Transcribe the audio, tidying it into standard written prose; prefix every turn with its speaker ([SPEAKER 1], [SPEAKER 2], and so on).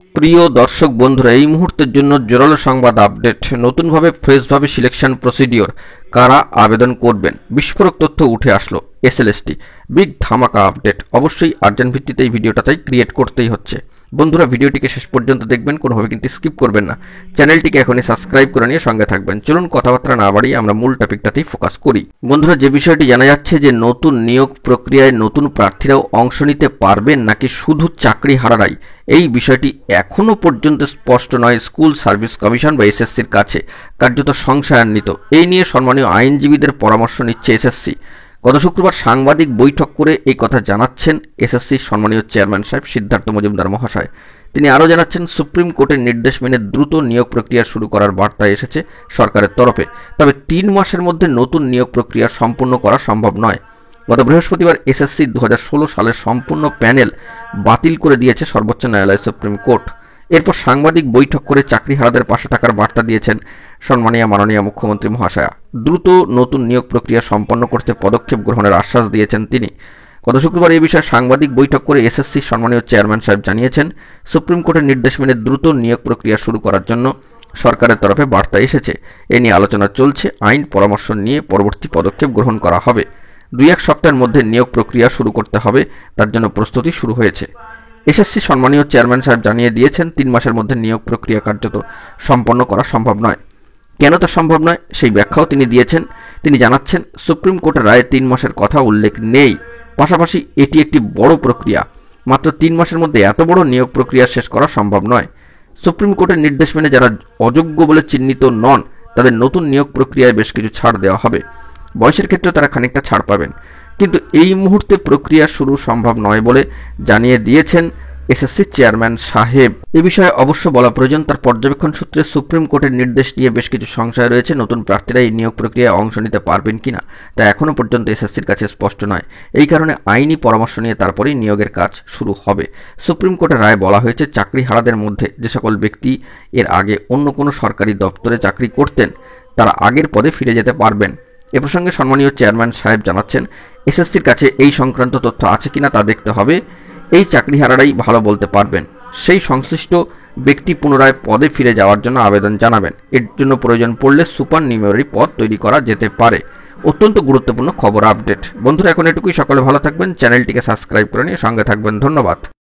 [SPEAKER 1] প্রিয় দর্শক বন্ধুরা, এই মুহূর্তের জন্য জোরালো সংবাদ আপডেট। নতুনভাবে ফ্রেশভাবে সিলেকশন প্রসিডিওর কারা আবেদন করবেন, বিস্ফোরক তথ্য উঠে আসলো। এসএলএসটি বিগ ধামাকা আপডেট। অবশ্যই আর্জেন্ট ভিত্তিতে এই ভিডিওটা তাই ক্রিয়েট করতেই হচ্ছে। বন্ধুরা, ভিডিওটিকে শেষ পর্যন্ত দেখবেন, কোনোভাবে কিন্তু স্কিপ করবেন না। চ্যানেলটিকে এখনই সাবস্ক্রাইব করে নিয়ে সঙ্গে থাকবেন। চলুন কথাবার্তা না বাড়িয়ে আমরা মূল টপিকটাতেই ফোকাস করি। বন্ধুরা, যে বিষয়টি জানা যাচ্ছে যে নতুন নিয়োগ প্রক্রিয়ায় নতুন প্রার্থীরাও অংশ নিতে পারবেন নাকি শুধু চাকরিহারারাই, এই বিষয়টি এখনও পর্যন্ত স্পষ্ট নয় স্কুল সার্ভিস কমিশন বা এসএসসির কাছে, কার্যত সংশয়ান্বিত। এই নিয়ে সম্মানীয় আইনজীবীদের পরামর্শ নিচ্ছে এসএসসি। গত শুক্রবার সাংবাদিক বৈঠক করে এই কথা জানাচ্ছেন এসএসসির সম্মানীয় চেয়ারম্যান সাহেব সিদ্ধার্থ মজুমদার মহাশয়। তিনি আরও জানাচ্ছেন, সুপ্রিম কোর্টের নির্দেশ মেনে দ্রুত নিয়োগ প্রক্রিয়া শুরু করার বার্তা এসেছে সরকারের তরফে। তবে 3 মাসের মধ্যে নতুন নিয়োগ প্রক্রিয়া সম্পূর্ণ করা সম্ভব নয়। গত বৃহস্পতিবার এসএসসি 2016 সালের সম্পূর্ণ প্যানেল বাতিল করে দিয়েছে সর্বোচ্চ ন্যায়ালয় সুপ্রিম কোর্ট। এরপর সাংবাদিক বৈঠক করে চাকরিহারাদের পাশে থাকার বার্তা দিয়েছেন সম্মানীয় মাননীয় মুখ্যমন্ত্রী মহাশয়া। দ্রুত নতুন নিয়োগ প্রক্রিয়া সম্পন্ন করতে পদক্ষেপ গ্রহণের আশ্বাস দিয়েছেন তিনি। গত শুক্রবার এই বিষয়ে সাংবাদিক বৈঠক করে এসএসসির সম্মানীয় চেয়ারম্যান সাহেব জানিয়েছেন, সুপ্রিম কোর্টের নির্দেশ মেনে দ্রুত নিয়োগ প্রক্রিয়া শুরু করার জন্য সরকারের তরফে বার্তা এসেছে। এ নিয়ে আলোচনা চলছে, আইন পরামর্শ নিয়ে পরবর্তী পদক্ষেপ গ্রহণ করা হবে। 2-1 সপ্তাহের মধ্যে নিয়োগ প্রক্রিয়া শুরু করতে হবে, তার জন্য প্রস্তুতি শুরু হয়েছে। এসএসসি সম্মানীয় চেয়ারম্যান সাহেব জানিয়ে দিয়েছেন, 3 মাসের মধ্যে নিয়োগ প্রক্রিয়া কার্যত সম্পন্ন করা সম্ভব নয়। কেন তা সম্ভব নয় সেই ব্যাখ্যাও তিনি দিয়েছেন। তিনি জানাচ্ছেন, সুপ্রিম কোর্টের রায়ে 3 মাসের কথা উল্লেখ নেই। পাশাপাশি এটি একটি বড় প্রক্রিয়া। মাত্র 3 মাসের মধ্যে এত বড় নিয়োগ প্রক্রিয়া শেষ করা সম্ভব নয়। সুপ্রিম কোর্টের নির্দেশ মেনে যারা অযোগ্য বলে চিহ্নিত নন, তাদের নতুন নিয়োগ প্রক্রিয়ায় বেশ কিছু ছাড় দেওয়া হবে। বয়সের ক্ষেত্রে তারা খানিকটা ছাড় পাবেন, কিন্তু এই মুহূর্তে প্রক্রিয়া শুরু সম্ভব নয় বলে জানিয়ে দিয়েছেন এসএসসি চেয়ারম্যান সাহেব। এ বিষয়ে অবশ্য বলা প্রয়োজন, তার পর্যবেক্ষণ সূত্রে সুপ্রিম কোর্টের নির্দেশ নিয়ে বেশ কিছু সংশয় রয়েছে। নতুন প্রার্থীরা এই নিয়োগ প্রক্রিয়ায় অংশ নিতে পারবেন কিনা তা এখনও পর্যন্ত এসএসসির কাছে স্পষ্ট নয়। এই কারণে আইনি পরামর্শ নিয়ে তারপরেই নিয়োগের কাজ শুরু হবে। সুপ্রিম কোর্টের রায়ে বলা হয়েছে, চাকরিহারাদের মধ্যে যে সকল ব্যক্তি এর আগে অন্য কোনো সরকারি দপ্তরে চাকরি করতেন, তারা আগের পদে ফিরে যেতে পারবেন। এ প্রসঙ্গে সম্মানীয় চেয়ারম্যান সাহেব জানাচ্ছেন, এসএসসির কাছে এই সংক্রান্ত তথ্য আছে কিনা তা দেখতে হবে। এই চাকরিহারারাই ভালো বলতে পারবেন। সেই সংশ্লিষ্ট ব্যক্তি পুনরায় পদে ফিরে যাওয়ার জন্য আবেদন জানাবেন। এর জন্য প্রয়োজন পড়লে সুপার নিউমেরারি পদ তৈরি করা যেতে পারে। অত্যন্ত গুরুত্বপূর্ণ খবর আপডেট। বন্ধুরা, এখন এটুকুই। সকলে ভালো থাকবেন, চ্যানেলটিকে সাবস্ক্রাইব করে নিয়ে সঙ্গে থাকবেন। ধন্যবাদ।